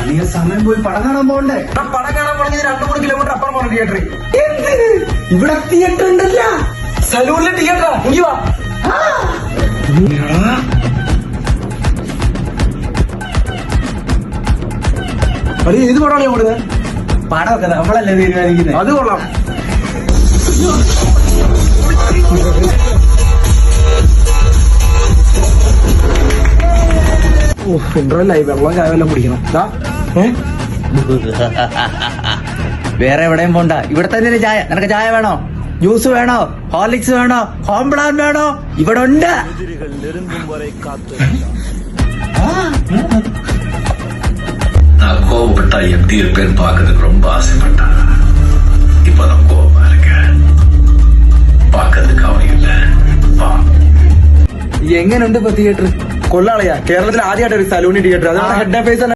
അധിക സമയം പോയി പടം കാണാൻ പോകണ്ടേ? പടം കാണാൻ പോണെങ്കിൽ 2-3 കിലോമീറ്റർ അപ്പുറം പോകണം തിയേറ്ററിൽ. എന്തിന്? ഇവിടെ തിയേറ്റർ ഉണ്ടല്ല. സലൂണിലെ തിയേറ്ററാ. ഇങ്ങി വാ. അത് ഏത് പടമാണ് ഞാൻ കൊടുക്കുന്നത്? പടമൊക്കെ നമ്മളല്ലേ തീരുമാനിക്കുന്നത്. അത് കൊള്ളാം. ഇന്റർവെല്ലായി. വെള്ളം ചായവെല്ലാം കുടിക്കണം. വേറെ എവിടെയും പോണ്ട, ഇവിടെ തന്നെ ചായ. നിനക്ക് ചായ വേണോ? ജ്യൂസ് വേണോ? ഹോർലിക്സ് വേണോ? കോംപ്ലാൻ വേണോ? ഇവിടെ ഉണ്ട്. நான் கோவப்பட்டா எப்படி இருப்பேன்னு பாக்குறதுக்கு ரொம்ப ஆசைப்பட்டேன். இப்ப நான் கோவமா இருக்கேன். பாக்குறதுக்கு அவன் இல்ல. എങ്ങനെയുണ്ട് ഇപ്പൊ തിയേറ്റർ? കൊള്ളാളിയാ. കേരളത്തിൽ ആദ്യമായിട്ട് ഒരു സലൂണി തിയേറ്റർ. അതാണ് ഹെഡ് ഓഫീസ്.